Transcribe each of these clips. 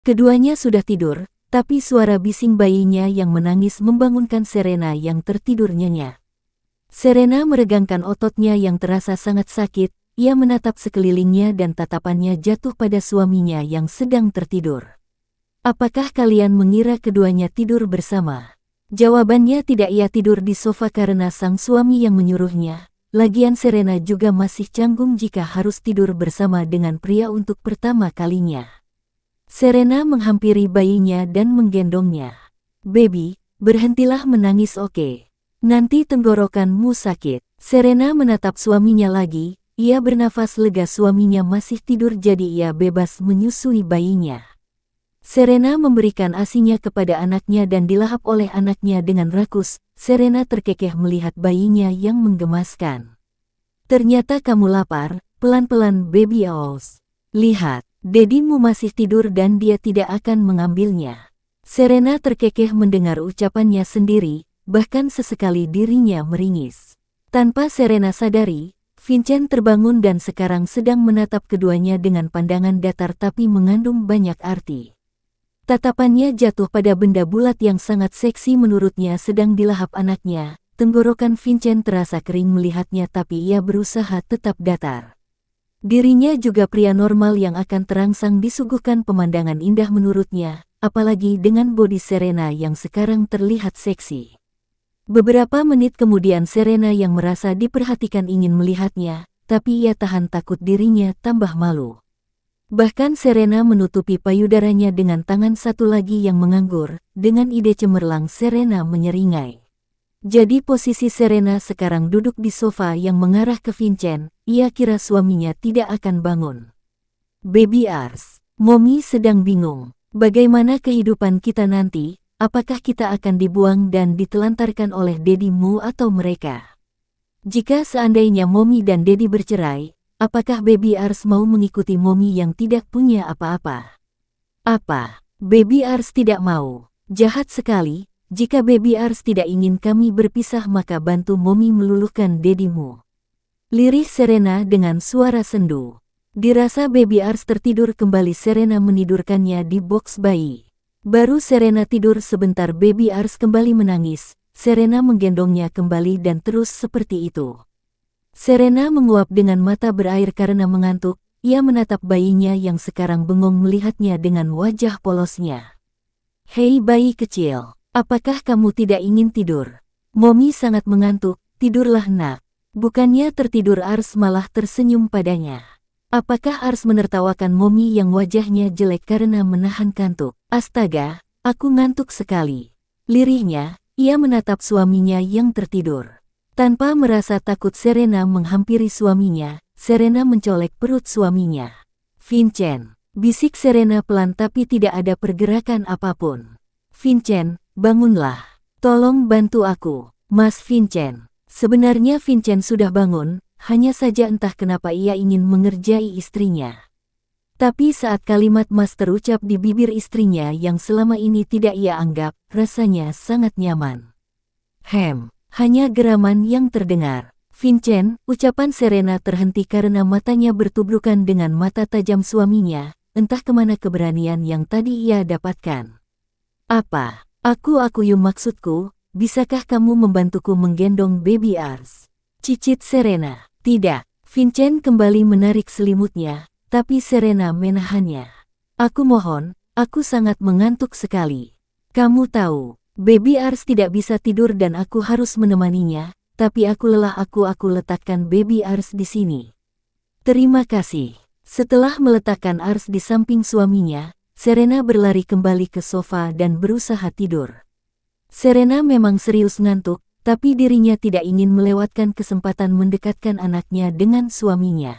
Keduanya sudah tidur, tapi suara bising bayinya yang menangis membangunkan Serena yang tertidur nyenyak. Serena meregangkan ototnya yang terasa sangat sakit, ia menatap sekelilingnya dan tatapannya jatuh pada suaminya yang sedang tertidur. Apakah kalian mengira keduanya tidur bersama? Jawabannya tidak, ia tidur di sofa karena sang suami yang menyuruhnya. Lagian Serena juga masih canggung jika harus tidur bersama dengan pria untuk pertama kalinya. Serena menghampiri bayinya dan menggendongnya. "Baby, berhentilah menangis, oke? Nanti tenggorokanmu sakit." Serena menatap suaminya lagi, ia bernafas lega suaminya masih tidur jadi ia bebas menyusui bayinya. Serena memberikan ASI-nya kepada anaknya dan dilahap oleh anaknya dengan rakus. Serena terkekeh melihat bayinya yang menggemaskan. "Ternyata kamu lapar," pelan-pelan baby Owls. "Lihat, dedimu masih tidur dan dia tidak akan mengambilnya." Serena terkekeh mendengar ucapannya sendiri, bahkan sesekali dirinya meringis. Tanpa Serena sadari, Vincent terbangun dan sekarang sedang menatap keduanya dengan pandangan datar tapi mengandung banyak arti. Tatapannya jatuh pada benda bulat yang sangat seksi menurutnya sedang dilahap anaknya. Tenggorokan Vincent terasa kering melihatnya tapi ia berusaha tetap datar. Dirinya juga pria normal yang akan terangsang disuguhkan pemandangan indah menurutnya, apalagi dengan bodi Serena yang sekarang terlihat seksi. Beberapa menit kemudian Serena yang merasa diperhatikan ingin melihatnya, tapi ia tahan takut dirinya tambah malu. Bahkan Serena menutupi payudaranya dengan tangan satu lagi yang menganggur. Dengan ide cemerlang Serena menyeringai. Jadi posisi Serena sekarang duduk di sofa yang mengarah ke Vincent. Ia kira suaminya tidak akan bangun. "Baby Ars, Mommy sedang bingung. Bagaimana kehidupan kita nanti? Apakah kita akan dibuang dan ditelantarkan oleh dedimu atau mereka? Jika seandainya Mommy dan Dedi bercerai, apakah Baby Ars mau mengikuti Mommy yang tidak punya apa-apa?" "Apa? Baby Ars tidak mau? Jahat sekali. Jika Baby Ars tidak ingin kami berpisah maka bantu Mommy meluluhkan dedimu." Lirih Serena dengan suara sendu. Dirasa Baby Ars tertidur kembali Serena menidurkannya di box bayi. Baru Serena tidur sebentar Baby Ars kembali menangis. Serena menggendongnya kembali dan terus seperti itu. Serena menguap dengan mata berair karena mengantuk. Ia menatap bayinya yang sekarang bengong melihatnya dengan wajah polosnya. "Hei bayi kecil, apakah kamu tidak ingin tidur? Mommy sangat mengantuk, tidurlah nak." Bukannya tertidur Ars malah tersenyum padanya. Apakah Ars menertawakan Mommy yang wajahnya jelek karena menahan kantuk? "Astaga, aku ngantuk sekali." Lirihnya, ia menatap suaminya yang tertidur. Tanpa merasa takut Serena menghampiri suaminya. Serena mencolek perut suaminya. "Vincent," bisik Serena pelan tapi tidak ada pergerakan apapun. "Vincent, bangunlah. Tolong bantu aku, Mas Vincent." Sebenarnya Vincent sudah bangun, hanya saja entah kenapa ia ingin mengerjai istrinya. Tapi saat kalimat Mas terucap di bibir istrinya yang selama ini tidak ia anggap, rasanya sangat nyaman. Hanya geraman yang terdengar. "Vincent," ucapan Serena terhenti karena matanya bertubrukan dengan mata tajam suaminya, entah kemana keberanian yang tadi ia dapatkan. "Apa? Aku yuk maksudku, bisakah kamu membantuku menggendong Baby Ars?" Cicit Serena. "Tidak." Vincent kembali menarik selimutnya, tapi Serena menahannya. "Aku mohon, aku sangat mengantuk sekali. Kamu tahu, Baby Ars tidak bisa tidur dan aku harus menemaninya. Tapi aku lelah, aku letakkan Baby Ars di sini." "Terima kasih." Setelah meletakkan Ars di samping suaminya, Serena berlari kembali ke sofa dan berusaha tidur. Serena memang serius ngantuk, tapi dirinya tidak ingin melewatkan kesempatan mendekatkan anaknya dengan suaminya.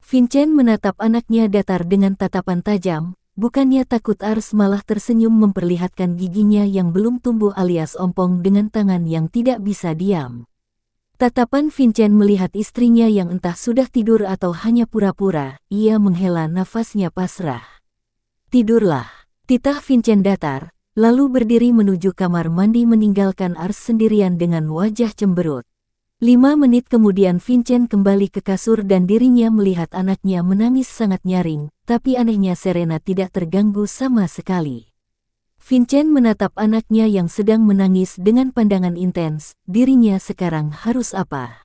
Vincent menatap anaknya datar dengan tatapan tajam, bukannya takut Ars malah tersenyum memperlihatkan giginya yang belum tumbuh alias ompong dengan tangan yang tidak bisa diam. Tatapan Vincent melihat istrinya yang entah sudah tidur atau hanya pura-pura, ia menghela nafasnya pasrah. "Tidurlah." Titah Vincent datar, lalu berdiri menuju kamar mandi meninggalkan Ars sendirian dengan wajah cemberut. 5 menit kemudian Vincent kembali ke kasur dan dirinya melihat anaknya menangis sangat nyaring, tapi anehnya Serena tidak terganggu sama sekali. Vincent menatap anaknya yang sedang menangis dengan pandangan intens, dirinya sekarang harus apa?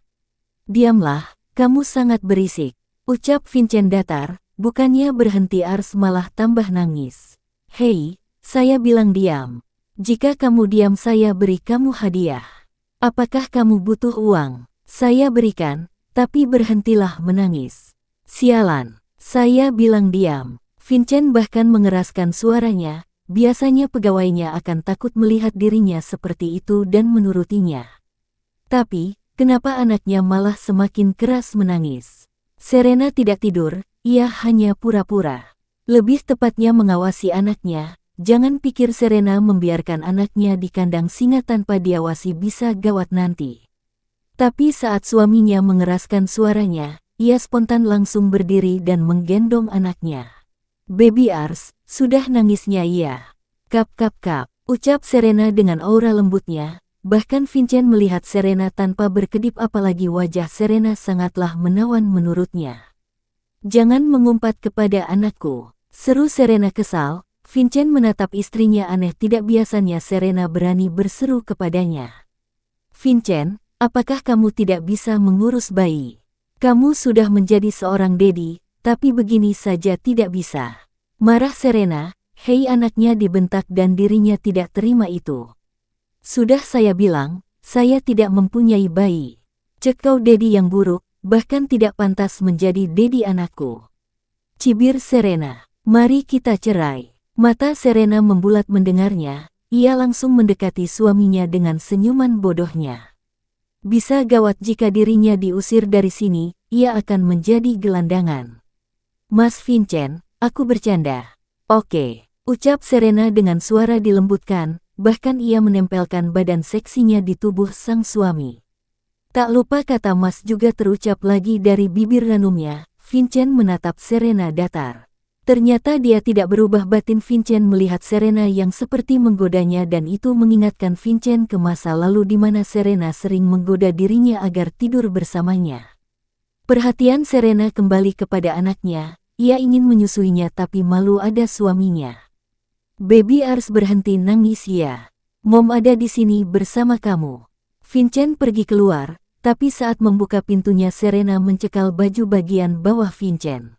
Diamlah, kamu sangat berisik, ucap Vincent datar, bukannya berhenti Ars malah tambah nangis. Hei, saya bilang diam. Jika kamu diam saya beri kamu hadiah. Apakah kamu butuh uang? Saya berikan, tapi berhentilah menangis. Sialan, saya bilang diam. Vincent bahkan mengeraskan suaranya, biasanya pegawainya akan takut melihat dirinya seperti itu dan menurutinya. Tapi, kenapa anaknya malah semakin keras menangis? Serena tidak tidur, ia hanya pura-pura. Lebih tepatnya mengawasi anaknya. Jangan pikir Serena membiarkan anaknya di kandang singa tanpa diawasi bisa gawat nanti. Tapi saat suaminya mengeraskan suaranya, ia spontan langsung berdiri dan menggendong anaknya. Baby Ars, sudah nangisnya ia. Kap kap kap, ucap Serena dengan aura lembutnya, bahkan Vincent melihat Serena tanpa berkedip apalagi wajah Serena sangatlah menawan menurutnya. Jangan mengumpat kepada anakku, seru Serena kesal. Vincent menatap istrinya aneh tidak biasanya Serena berani berseru kepadanya. Vincent, apakah kamu tidak bisa mengurus bayi? Kamu sudah menjadi seorang dedi, tapi begini saja tidak bisa. Marah Serena, hei anaknya dibentak dan dirinya tidak terima itu. Sudah saya bilang, saya tidak mempunyai bayi. Cek kau dedi yang buruk, bahkan tidak pantas menjadi dedi anakku. Cibir Serena, mari kita cerai. Mata Serena membulat mendengarnya, ia langsung mendekati suaminya dengan senyuman bodohnya. Bisa gawat jika dirinya diusir dari sini, ia akan menjadi gelandangan. Mas Vincent, aku bercanda. Oke, ucap Serena dengan suara dilembutkan, bahkan ia menempelkan badan seksinya di tubuh sang suami. Tak lupa kata mas juga terucap lagi dari bibir ranumnya. Vincent menatap Serena datar. Ternyata dia tidak berubah. Batin Vincent melihat Serena yang seperti menggodanya dan itu mengingatkan Vincent ke masa lalu di mana Serena sering menggoda dirinya agar tidur bersamanya. Perhatian Serena kembali kepada anaknya, ia ingin menyusuinya tapi malu ada suaminya. Baby Ars berhenti nangis ya. Mom ada di sini bersama kamu. Vincent pergi keluar, tapi saat membuka pintunya Serena mencekal baju bagian bawah Vincent.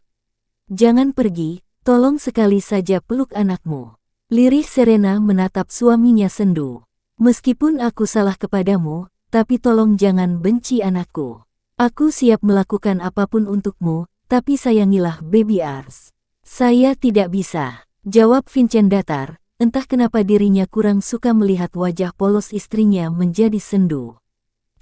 Jangan pergi, tolong sekali saja peluk anakmu. Lirih Serena menatap suaminya sendu. Meskipun aku salah kepadamu, tapi tolong jangan benci anakku. Aku siap melakukan apapun untukmu, tapi sayangilah Baby Ars. Saya tidak bisa, jawab Vincent datar, entah kenapa dirinya kurang suka melihat wajah polos istrinya menjadi sendu.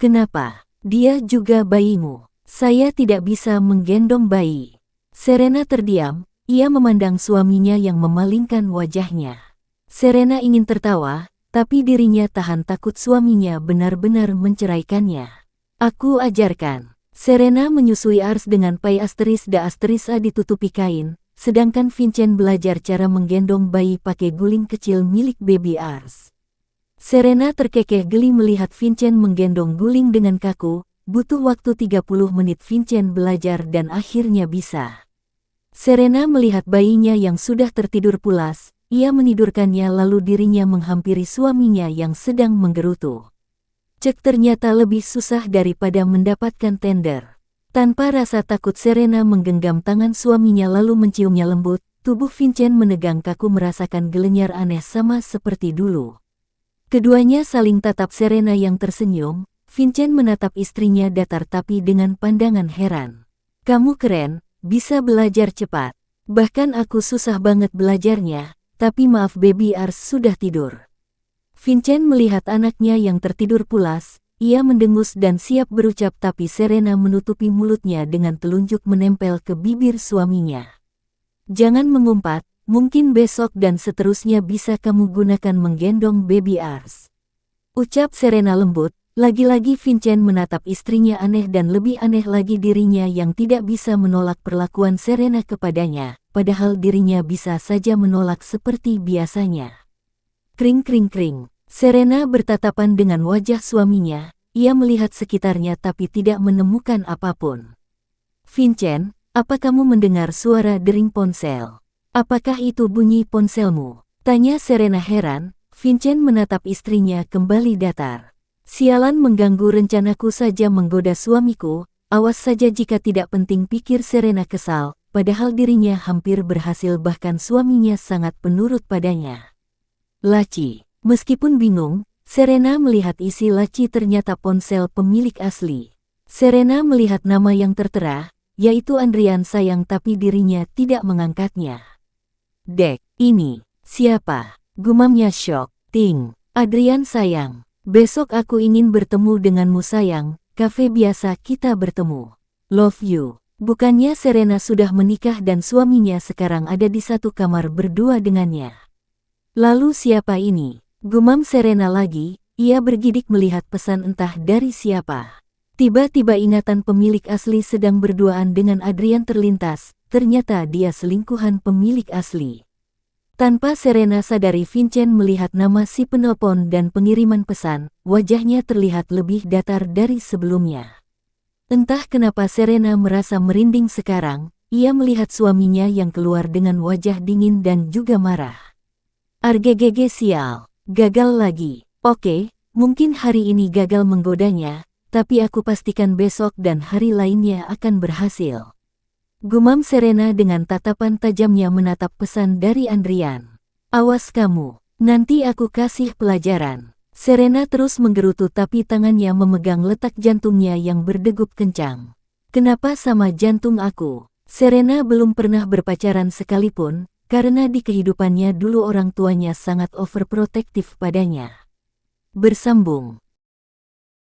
Kenapa? Dia juga bayimu. Saya tidak bisa menggendong bayi. Serena terdiam, ia memandang suaminya yang memalingkan wajahnya. Serena ingin tertawa, tapi dirinya tahan takut suaminya benar-benar menceraikannya. Aku ajarkan. Serena menyusui Ars dengan pai asteris da asteris a ditutupi kain, sedangkan Vincent belajar cara menggendong bayi pakai guling kecil milik Baby Ars. Serena terkekeh geli melihat Vincent menggendong guling dengan kaku, butuh waktu 30 menit Vincent belajar dan akhirnya bisa. Serena melihat bayinya yang sudah tertidur pulas, ia menidurkannya lalu dirinya menghampiri suaminya yang sedang menggerutu. Cek ternyata lebih susah daripada mendapatkan tender. Tanpa rasa takut Serena menggenggam tangan suaminya lalu menciumnya lembut, tubuh Vincent menegang kaku merasakan gelenyar aneh sama seperti dulu. Keduanya saling tatap Serena yang tersenyum, Vincent menatap istrinya datar tapi dengan pandangan heran. Kamu keren. Bisa belajar cepat. Bahkan aku susah banget belajarnya, tapi maaf Baby Ars sudah tidur. Vincent melihat anaknya yang tertidur pulas, ia mendengus dan siap berucap tapi Serena menutupi mulutnya dengan telunjuk menempel ke bibir suaminya. Jangan mengumpat, mungkin besok dan seterusnya bisa kamu gunakan menggendong Baby Ars. Ucap Serena lembut. Lagi-lagi Vincent menatap istrinya aneh dan lebih aneh lagi dirinya yang tidak bisa menolak perlakuan Serena kepadanya, padahal dirinya bisa saja menolak seperti biasanya. Kring kring kring, Serena bertatapan dengan wajah suaminya, ia melihat sekitarnya tapi tidak menemukan apapun. Vincent, apa kamu mendengar suara dering ponsel? Apakah itu bunyi ponselmu? Tanya Serena heran. Vincent menatap istrinya kembali datar. Sialan, mengganggu rencanaku saja menggoda suamiku, awas saja jika tidak penting, pikir Serena kesal, padahal dirinya hampir berhasil bahkan suaminya sangat penurut padanya. Laci. Meskipun bingung, Serena melihat isi laci ternyata ponsel pemilik asli. Serena melihat nama yang tertera, yaitu Adrian sayang, tapi dirinya tidak mengangkatnya. Dek, ini, siapa? Gumamnya syok. Ting, Adrian sayang, besok aku ingin bertemu denganmu sayang, kafe biasa kita bertemu. Love you. Bukannya Serena sudah menikah dan suaminya sekarang ada di satu kamar berdua dengannya. Lalu siapa ini? Gumam Serena lagi, ia bergidik melihat pesan entah dari siapa. Tiba-tiba ingatan pemilik asli sedang berduaan dengan Adrian terlintas, ternyata dia selingkuhan pemilik asli. Tanpa Serena sadari, Vincent melihat nama si penelpon dan pengiriman pesan, wajahnya terlihat lebih datar dari sebelumnya. Entah kenapa Serena merasa merinding sekarang, ia melihat suaminya yang keluar dengan wajah dingin dan juga marah. Argegege, sial, gagal lagi. Oke, mungkin hari ini gagal menggodanya, tapi aku pastikan besok dan hari lainnya akan berhasil. Gumam Serena dengan tatapan tajamnya menatap pesan dari Adrian. Awas kamu, nanti aku kasih pelajaran. Serena terus menggerutu tapi tangannya memegang letak jantungnya yang berdegup kencang. Kenapa sama jantung aku? Serena belum pernah berpacaran sekalipun, karena di kehidupannya dulu orang tuanya sangat overprotektif padanya. Bersambung.